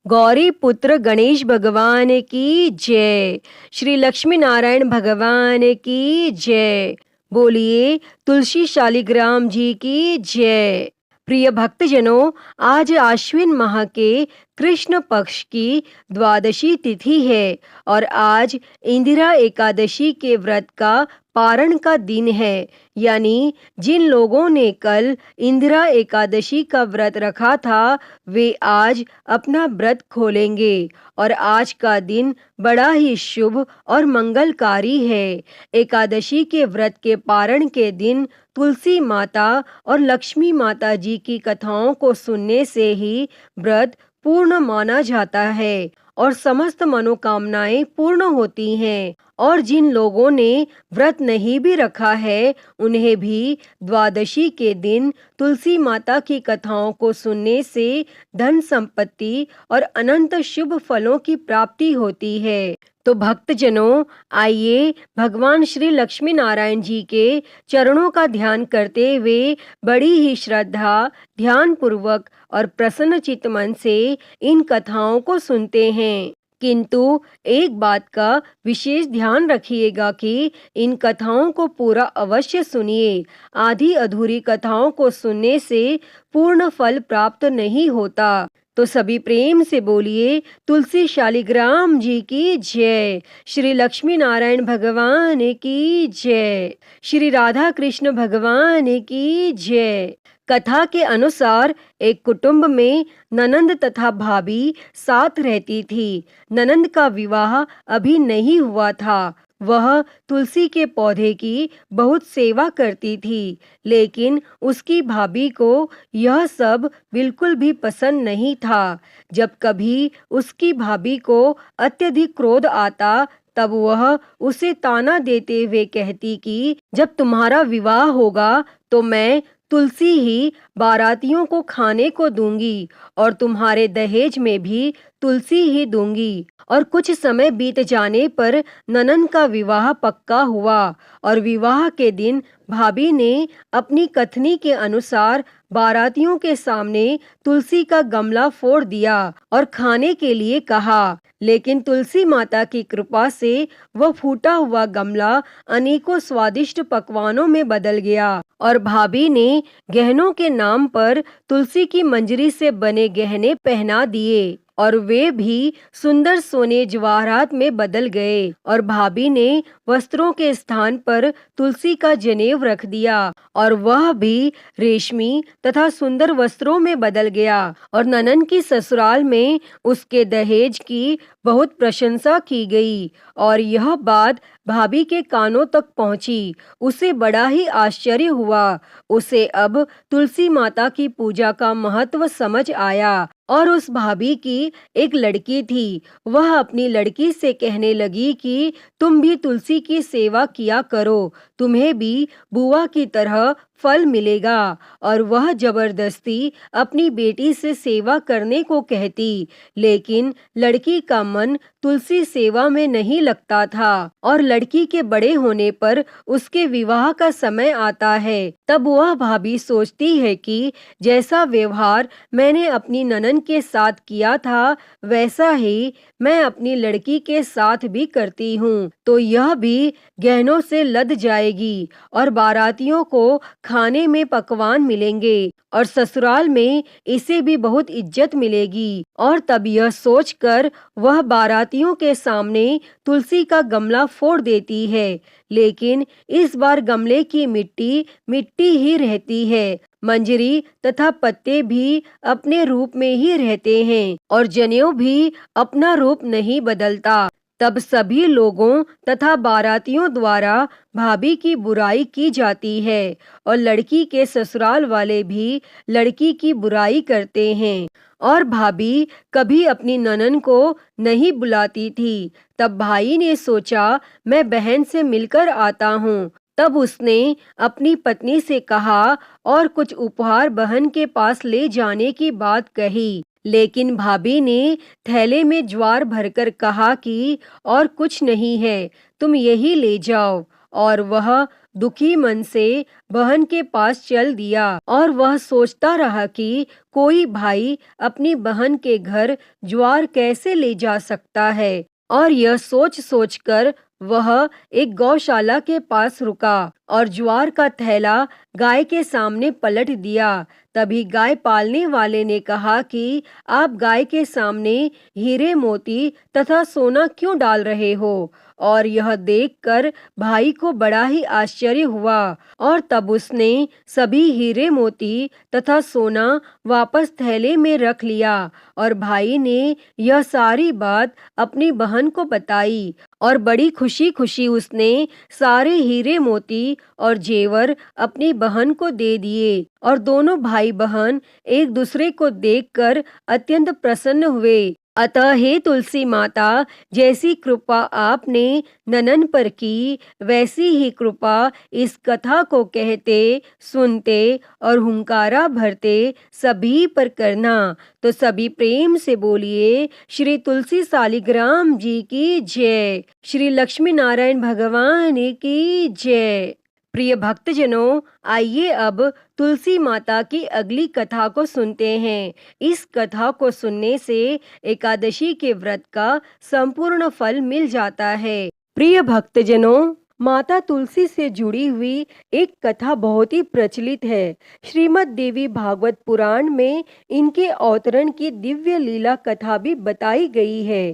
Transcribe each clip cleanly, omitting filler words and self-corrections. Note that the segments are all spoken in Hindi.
गौरी पुत्र गणेश भगवान की जय। श्री लक्ष्मी नारायण भगवान की जय। बोलिए तुलसी शालिग्राम जी की जय। प्रिय भक्तजनों, आज आश्विन माह के कृष्ण पक्ष की द्वादशी तिथि है और आज इंदिरा एकादशी के व्रत का पारण का दिन है। यानी जिन लोगों ने कल इंदिरा एकादशी का व्रत रखा था वे आज अपना व्रत खोलेंगे और आज का दिन बड़ा ही शुभ और मंगलकारी है। एकादशी के व्रत के पारण के दिन तुलसी माता और लक्ष्मी माता जी की कथाओं को सुनने से ही व्रत पूर्ण माना जाता है और समस्त मनोकामनाएं पूर्ण होती हैं। और जिन लोगों ने व्रत नहीं भी रखा है उन्हें भी द्वादशी के दिन तुलसी माता की कथाओं को सुनने से धन संपत्ति और अनंत शुभ फलों की प्राप्ति होती है। तो भक्तजनों, आइए भगवान श्री लक्ष्मी नारायण जी के चरणों का ध्यान करते हुए बड़ी ही श्रद्धा, ध्यान पूर्वक और प्रसन्न चित्त मन से इन कथाओं को सुनते हैं। किंतु एक बात का विशेष ध्यान रखिएगा कि इन कथाओं को पूरा अवश्य सुनिए। आधी अधूरी कथाओं को सुनने से पूर्ण फल प्राप्त नहीं होता। तो सभी प्रेम से बोलिए तुलसी शालिग्राम जी की जय। श्री लक्ष्मी नारायण भगवान की जय। श्री राधा कृष्ण भगवान की जय। कथा के अनुसार एक कुटुंब में ननंद तथा भाभी साथ रहती थी। ननंद का विवाह अभी नहीं हुआ था। वह तुलसी के पौधे की बहुत सेवा करती थी, लेकिन उसकी भाभी को यह सब बिल्कुल भी पसंद नहीं था। जब कभी उसकी भाभी को अत्यधिक क्रोध आता तब वह उसे ताना देते हुए कहती कि जब तुम्हारा विवाह होगा तो मैं तुलसी ही बारातियों को खाने को दूंगी और तुम्हारे दहेज में भी तुलसी ही दूंगी। और कुछ समय बीत जाने पर ननंद का विवाह पक्का हुआ और विवाह के दिन भाभी ने अपनी कथनी के अनुसार बारातियों के सामने तुलसी का गमला फोड़ दिया और खाने के लिए कहा। लेकिन तुलसी माता की कृपा से वह फूटा हुआ गमला अनेकों स्वादिष्ट पकवानों में बदल गया और भाभी ने गहनों के नाम पर तुलसी की मंजरी से बने गहने पहना दिए और वे भी सुंदर सोने जवाहरात में बदल गए। और भाभी ने वस्त्रों के स्थान पर तुलसी का जनेऊ रख दिया और वह भी रेशमी तथा सुंदर वस्त्रों में बदल गया। और ननंद की ससुराल में उसके दहेज की बहुत प्रशंसा की गई और यह बात भाभी के कानों तक पहुंची। उसे बड़ा ही आश्चर्य हुआ। उसे अब तुलसी माता की पूजा का महत्व समझ आया और उस भाभी की एक लड़की थी। वह अपनी लड़की से कहने लगी कि तुम भी तुलसी की सेवा किया करो, तुम्हें भी बुआ की तरह फल मिलेगा। और वह जबरदस्ती अपनी बेटी से सेवा करने को कहती, लेकिन लड़की का मन तुलसी सेवा में नहीं लगता था और लड़की के बड़े होने पर उसके विवाह का समय आता है तब वह भाभी सोचती है कि जैसा व्यवहार मैंने अपनी ननंद के साथ किया था वैसा ही मैं अपनी लड़की के साथ भी करती हूँ, तो यह भी गहनों से लद जाएगी और बारातियों को खाने में पकवान मिलेंगे और ससुराल में इसे भी बहुत इज्जत मिलेगी। और तब यह सोचकर वह बारातियों के सामने तुलसी का गमला फोड़ देती है, लेकिन इस बार गमले की मिट्टी मिट्टी ही रहती है। मंजरी तथा पत्ते भी अपने रूप में ही रहते हैं और जनेऊ भी अपना रूप नहीं बदलता। तब सभी लोगों तथा बारातियों द्वारा भाभी की बुराई की जाती है और लड़की के ससुराल वाले भी लड़की की बुराई करते हैं और भाभी कभी अपनी ननन को नहीं बुलाती थी। तब भाई ने सोचा मैं बहन से मिलकर आता हूँ। तब उसने अपनी पत्नी से कहा और कुछ उपहार बहन के पास ले जाने की बात कही, लेकिन भाभी ने थैले में ज्वार भरकर कहा कि और कुछ नहीं है, तुम यही ले जाओ। और वह दुखी मन से बहन के पास चल दिया और वह सोचता रहा कि कोई भाई अपनी बहन के घर ज्वार कैसे ले जा सकता है। और यह सोच सोचकर वह एक गौशाला के पास रुका और ज्वार का थैला गाय के सामने पलट दिया। तभी गाय पालने वाले ने कहा कि आप गाय के सामने हीरे मोती तथा सोना क्यों डाल रहे हो? और यह देखकर भाई को बड़ा ही आश्चर्य हुआ और तब उसने सभी हीरे मोती तथा सोना वापस थैले में रख लिया। और भाई ने यह सारी बात अपनी बहन को बताई और बड़ी खुशी खुशी उसने सारे हीरे मोती और जेवर अपनी बहन को दे दिए और दोनों भाई बहन एक दूसरे को देखकर अत्यंत प्रसन्न हुए। अतः हे तुलसी माता, जैसी कृपा आपने ननन पर की, वैसी ही कृपा इस कथा को कहते, सुनते और हुंकारा भरते सभी पर करना। तो सभी प्रेम से बोलिए श्री तुलसी शालिग्राम जी की जय, श्री लक्ष्मी नारायण भगवान की जय। प्रिय भक्तजनों, आइए अब तुलसी माता की अगली कथा को सुनते हैं। इस कथा को सुनने से एकादशी के व्रत का संपूर्ण फल मिल जाता है। प्रिय भक्तजनों, माता तुलसी से जुड़ी हुई एक कथा बहुत ही प्रचलित है। श्रीमद् देवी भागवत पुराण में इनके अवतरण की दिव्य लीला कथा भी बताई गई है।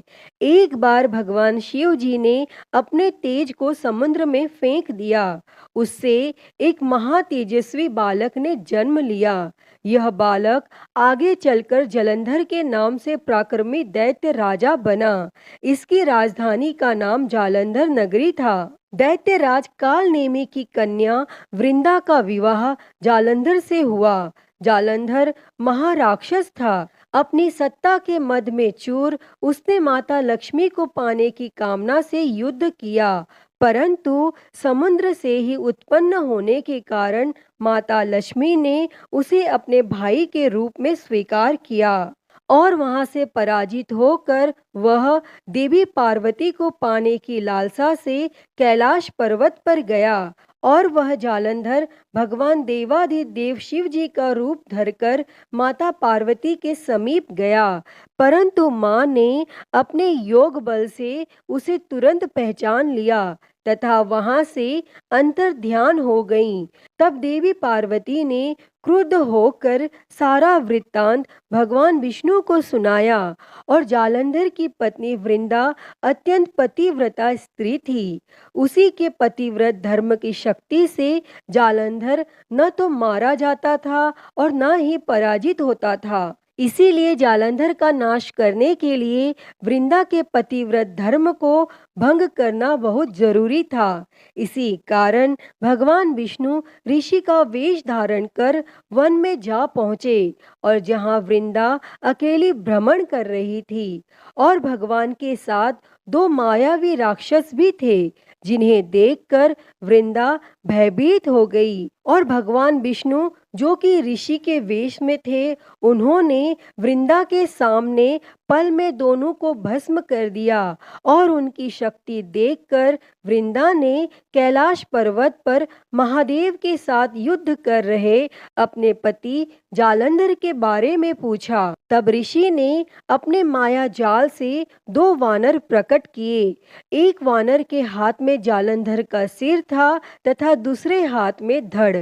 एक बार भगवान शिव जी ने अपने तेज को समुद्र में फेंक दिया। उससे एक महातेजस्वी बालक ने जन्म लिया। यह बालक आगे चलकर जलंधर के नाम से पराक्रमी दैत्य राजा बना। इसकी राजधानी का नाम जालंधर नगरी था। दैत्यराज कालनेमी की कन्या वृंदा का विवाह जालंधर से हुआ। जालंधर महाराक्षस था। अपनी सत्ता के मद में चूर उसने माता लक्ष्मी को पाने की कामना से युद्ध किया, परंतु समुद्र से ही उत्पन्न होने के कारण माता लक्ष्मी ने उसे अपने भाई के रूप में स्वीकार किया और वहां से पराजित होकर वह देवी पार्वती को पाने की लालसा से कैलाश पर्वत पर गया और वह जालंधर भगवान देवाधिदेव शिव जी का रूप धरकर माता पार्वती के समीप गया, परंतु मां ने अपने योग बल से उसे तुरंत पहचान लिया तथा वहां से अंतर ध्यान हो गईं। तब देवी पार्वती ने क्रुद्ध होकर सारा वृत्तांत भगवान विष्णु को सुनाया और जालंधर की पत्नी वृंदा अत्यंत पतिव्रता स्त्री थी। उसी के पतिव्रत धर्म की शक्ति से जालंधर न तो मारा जाता था और न ही पराजित होता था। इसीलिए जालंधर का नाश करने के लिए वृंदा के पतिव्रत धर्म को भंग करना बहुत जरूरी था। इसी कारण भगवान विष्णु ऋषि का वेश धारण कर वन में जा पहुँचे और जहाँ वृंदा अकेली भ्रमण कर रही थी और भगवान के साथ दो मायावी राक्षस भी थे, जिन्हें देखकर वृंदा भयभीत हो गई और भगवान विष्णु जो कि ऋषि के वेश में थे, उन्होंने वृंदा के सामने पल में दोनों को भस्म कर दिया और उनकी शक्ति देखकर वृंदा ने कैलाश पर्वत पर महादेव के साथ युद्ध कर रहे अपने पति जालंधर के बारे में पूछा। तब ऋषि ने अपने माया जाल से दो वानर प्रकट किए। एक वानर के हाथ में जालंधर का सिर था तथा दूसरे हाथ में धड़।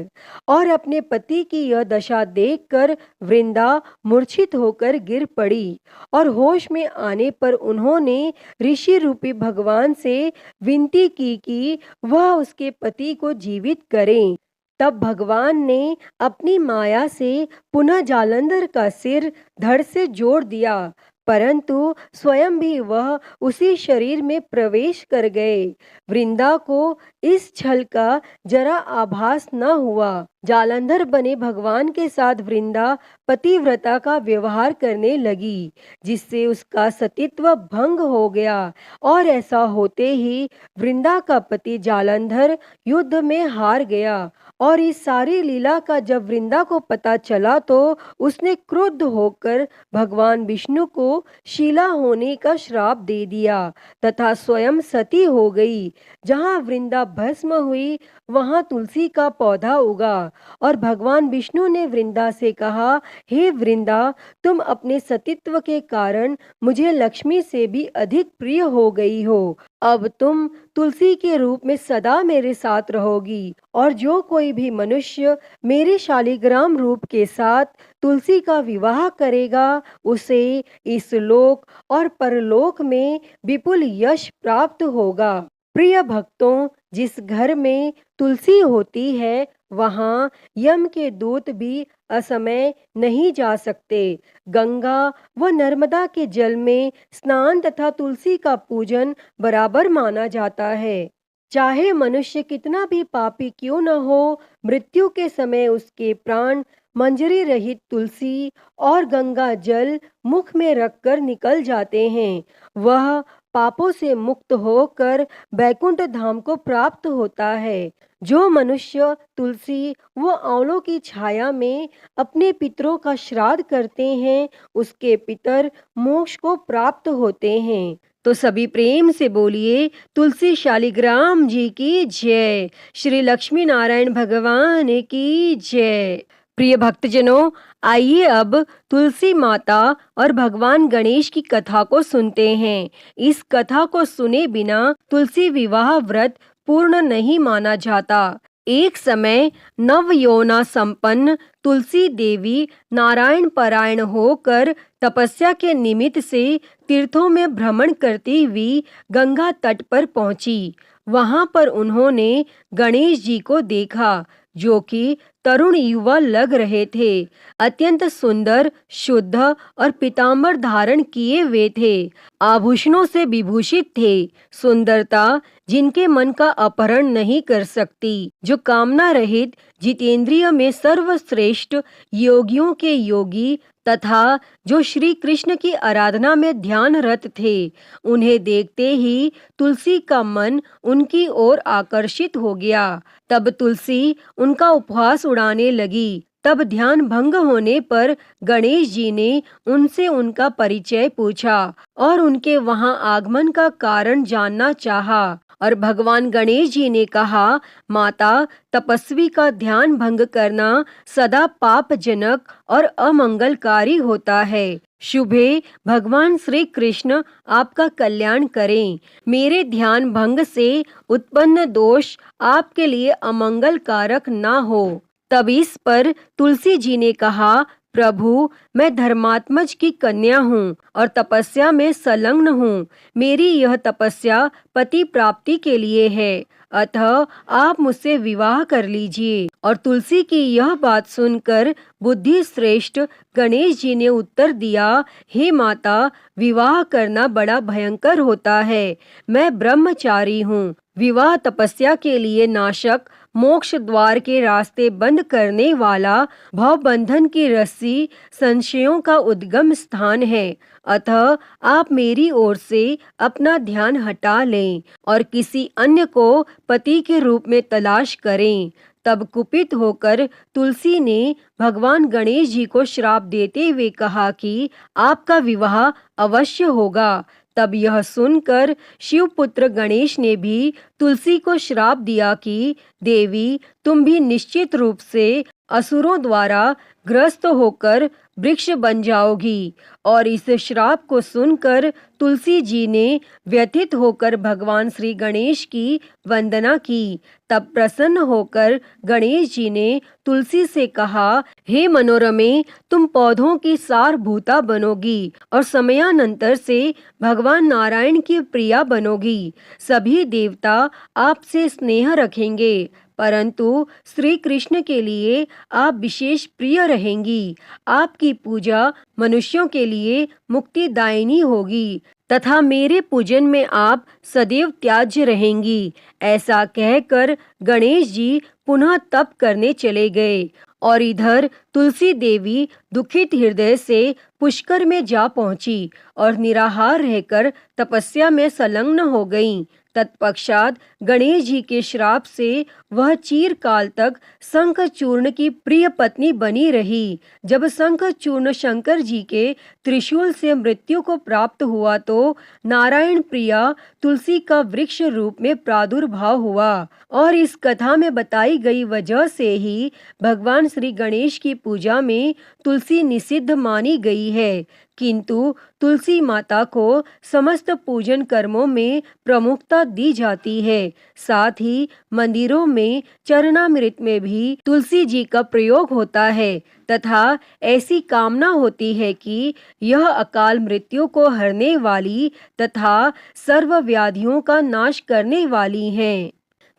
और अपने पति की यह दशा देखकर वृंदा मूर्छित होकर गिर पड़ी और होश में आने पर उन्होंने ऋषि रूपी भगवान से विनती की कि वह उसके पति को जीवित करें। तब भगवान ने अपनी माया से पुनः जालंधर का सिर धड़ से जोड़ दिया, परंतु स्वयं भी वह उसी शरीर में प्रवेश कर गए। वृंदा को इस छल का जरा आभास न हुआ जालंधर बने भगवान के साथ वृंदा पतिव्रता का व्यवहार करने लगी, जिससे उसका सतीत्व भंग हो गया। और ऐसा होते ही वृंदा का पति जालंधर युद्ध में हार गया। और इस सारी लीला का जब वृंदा को पता चला तो उसने क्रुद्ध होकर भगवान विष्णु को शीला होने का श्राप दे दिया तथा स्वयं सती हो गई। जहाँ वृंदा भस्म हुई वहाँ तुलसी का पौधा उगा। और भगवान विष्णु ने वृंदा से कहा, हे वृंदा, तुम अपने सतीत्व के कारण मुझे लक्ष्मी से भी अधिक प्रिय हो गई हो। अब तुम तुलसी के रूप में सदा मेरे साथ रहोगी। और जो कोई भी मनुष्य मेरे शालिग्राम रूप के साथ तुलसी का विवाह करेगा उसे इस लोक और परलोक में विपुल यश प्राप्त होगा। प्रिय भक्तों, जिस घर में तुलसी होती है वहाँ यम के दूत भी असमय नहीं जा सकते। गंगा व नर्मदा के जल में स्नान तथा तुलसी का पूजन बराबर माना जाता है। चाहे मनुष्य कितना भी पापी क्यों न हो, मृत्यु के समय उसके प्राण मंजरी रहित तुलसी और गंगा जल मुख में रखकर निकल जाते हैं। वह पापों से मुक्त होकर बैकुंठ धाम को प्राप्त होता है। जो मनुष्य तुलसी व आंवलों की छाया में अपने पितरों का श्राद्ध करते हैं उसके पितर मोक्ष को प्राप्त होते हैं। तो सभी प्रेम से बोलिए, तुलसी शालिग्राम जी की जय, श्री लक्ष्मी नारायण भगवान की जय। प्रिय भक्तजनों, आइए अब तुलसी माता और भगवान गणेश की कथा को सुनते हैं। इस कथा को सुने बिना तुलसी विवाह व्रत पूर्ण नहीं माना जाता। एक समय नव यौना संपन्न तुलसी देवी नारायण परायण होकर तपस्या के निमित्त से तीर्थों में भ्रमण करती हुई गंगा तट पर पहुंची। वहां पर उन्होंने गणेश जी को देखा, जो कि तरुण युवा लग रहे थे। अत्यंत सुंदर, शुद्ध और पीतांबर धारण किए हुए थे। आभूषणों से विभूषित थे। सुंदरता जिनके मन का अपहरण नहीं कर सकती, जो कामना रहित, जितेंद्रिय में सर्वश्रेष्ठ, योगियों के योगी तथा जो श्री कृष्ण की आराधना में ध्यानरत थे। उन्हें देखते ही तुलसी का मन उनकी ओर आकर्षित हो गया। तब तुलसी उनका उपहास उड़ाने लगी। तब ध्यान भंग होने पर गणेश जी ने उनसे उनका परिचय पूछा और उनके वहां आगमन का कारण जानना चाहा। और भगवान गणेश जी ने कहा, माता, तपस्वी का ध्यान भंग करना सदा पापजनक और अमंगलकारी होता है। शुभे भगवान श्री कृष्ण आपका कल्याण करें। मेरे ध्यान भंग से उत्पन्न दोष आपके लिए अमंगलकारक ना हो। तब इस पर तुलसी जी ने कहा, प्रभु, मैं धर्मात्मज की कन्या हूँ और तपस्या में संलग्न हूँ। मेरी यह तपस्या पति प्राप्ति के लिए है, अतः आप मुझसे विवाह कर लीजिए। और तुलसी की यह बात सुनकर बुद्धि श्रेष्ठ गणेश जी ने उत्तर दिया, हे माता, विवाह करना बड़ा भयंकर होता है। मैं ब्रह्मचारी हूँ। विवाह तपस्या के लिए नाशक, मोक्ष द्वार के रास्ते बंद करने वाला, भव बंधन की रस्सी, संशयों का उद्गम स्थान है। अतः आप मेरी ओर से अपना ध्यान हटा लें और किसी अन्य को पति के रूप में तलाश करें। तब कुपित होकर तुलसी ने भगवान गणेश जी को श्राप देते हुए कहा कि आपका विवाह अवश्य होगा। तब यह सुनकर शिवपुत्र गणेश ने भी तुलसी को श्राप दिया कि देवी, तुम भी निश्चित रूप से असुरों द्वारा ग्रस्त होकर वृक्ष बन जाओगी। और इस श्राप को सुनकर तुलसी जी ने व्यथित होकर भगवान श्री गणेश की वंदना की। तब प्रसन्न होकर गणेश जी ने तुलसी से कहा, हे मनोरमे, तुम पौधों की सारभूता बनोगी और समयानंतर से भगवान नारायण की प्रिया बनोगी। सभी देवता आपसे स्नेह रखेंगे, परंतु श्री कृष्ण के लिए आप विशेष प्रिय रहेंगी। आपकी पूजा मनुष्यों के लिए मुक्तिदायिनी होगी। तथा मेरे पूजन में आप सदैव त्याज्य रहेंगी। ऐसा कहकर गणेश जी पुनः तप करने चले गए और इधर तुलसी देवी दुखित हृदय से पुष्कर में जा पहुंची और निराहार रहकर तपस्या में संलग्न हो गईं। तत्पश्चात गणेश जी के श्राप से वह चिरकाल तक शंखचूर्ण की प्रिय पत्नी बनी रही। जब शंखचूर्ण शंकर जी के त्रिशूल से मृत्यु को प्राप्त हुआ तो नारायण प्रिया तुलसी का वृक्ष रूप में प्रादुर्भाव हुआ और इस कथा में बताई गई वजह से ही भगवान श्री गणेश की पूजा में तुलसी निषिद्ध मानी गई है। किंतु तुलसी माता को समस्त पूजन कर्मों में प्रमुखता दी जाती है। साथ ही मंदिरों में चरणामृत में भी तुलसी जी का प्रयोग होता है तथा ऐसी कामना होती है कि यह अकाल मृत्यु को हरने वाली तथा सर्व व्याधियों का नाश करने वाली हैं।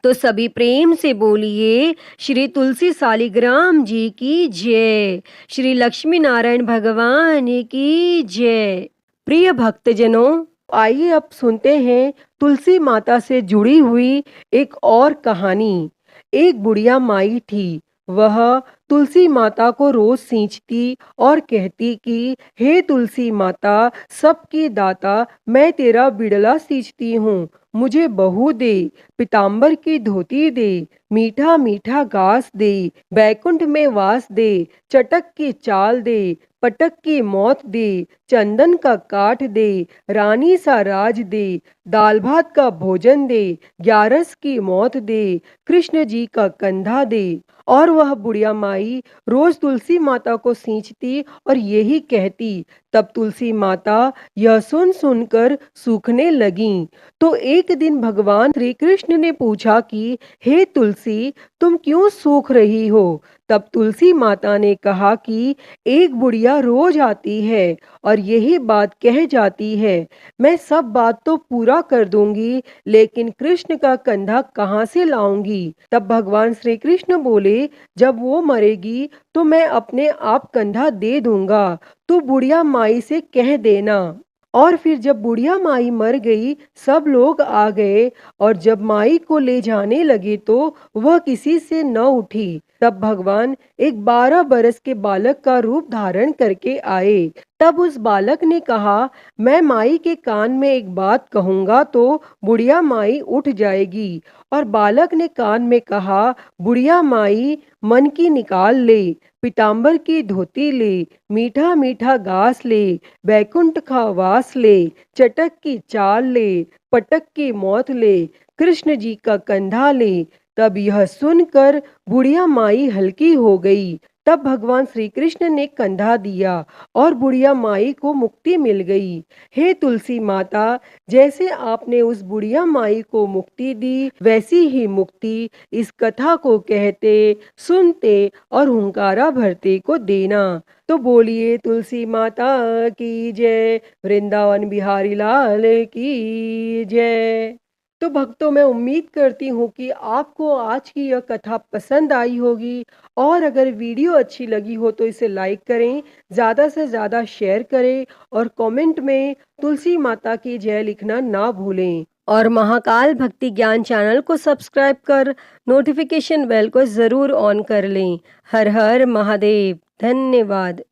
तो सभी प्रेम से बोलिए श्री तुलसी शालिग्राम जी की जय, श्री लक्ष्मी नारायण भगवान की जय। प्रिय भक्तजनों, आइए अब सुनते हैं तुलसी माता से जुड़ी हुई एक और कहानी। एक बुढ़िया माई थी। वह तुलसी माता को रोज सींचती और कहती कि हे तुलसी माता, सबकी दाता, मैं तेरा बिड़ला सींचती हूँ, मुझे बहू दे, पीताम्बर की धोती दे, मीठा मीठा घास दे, बैकुंठ में वास दे, चटक की चाल दे, पटक की मौत दे, चंदन का काठ दे, रानी सा राज दे, दाल भात का भोजन दे, ग्यारस की मौत दे, कृष्ण जी का कंधा दे। और वह बुढ़िया माई रोज तुलसी माता को सींचती और यही कहती। तब तुलसी माता यह सुन सुनकर सूखने लगीं। तो एक दिन भगवान श्री कृष्ण ने पूछा कि हे तुलसी, तुम क्यों सूख रही हो? तब तुलसी माता ने कहा कि एक बुढ़िया रोज आती है और यही बात कह जाती है, मैं सब बात तो पूरा कर दूंगी, लेकिन कृष्ण का कंधा कहाँ से लाऊंगी? तब भगवान श्री कृष्ण बोले, जब वो मरेगी तो मैं अपने आप कंधा दे दूंगा, तू बुढ़िया माई से कह देना। और फिर जब बुढ़िया माई मर गई, सब लोग आ गए और जब माई को ले जाने लगे तो वह किसी से न उठी। तब भगवान एक 12 बरस के बालक का रूप धारण करके आए। तब उस बालक ने कहा, मैं माई के कान में एक बात कहूंगा तो बुढ़िया माई उठ जाएगी। और बालक ने कान में कहा, बुढ़िया माई मन की निकाल ले, पीताम्बर की धोती ले, मीठा मीठा घास ले, बैकुंठ का वास ले, चटक की चाल ले, पटक की मौत ले, कृष्ण जी का कंधा ले। तब यह सुनकर बुढ़िया माई हल्की हो गई। तब भगवान श्री कृष्ण ने कंधा दिया और बुढ़िया माई को मुक्ति मिल गई। हे तुलसी माता, जैसे आपने उस बुढ़िया माई को मुक्ति दी, वैसी ही मुक्ति इस कथा को कहते, सुनते और हुंकारा भरते को देना। तो बोलिए तुलसी माता की जय, वृंदावन बिहारी लाल की जय। तो भक्तों, मैं उम्मीद करती हूँ कि आपको आज की यह कथा पसंद आई होगी और अगर वीडियो अच्छी लगी हो तो इसे लाइक करें, ज़्यादा से ज़्यादा शेयर करें और कमेंट में तुलसी माता की जय लिखना ना भूलें। और महाकाल भक्ति ज्ञान चैनल को सब्सक्राइब कर नोटिफिकेशन बेल को ज़रूर ऑन कर लें। हर हर महादेव। धन्यवाद।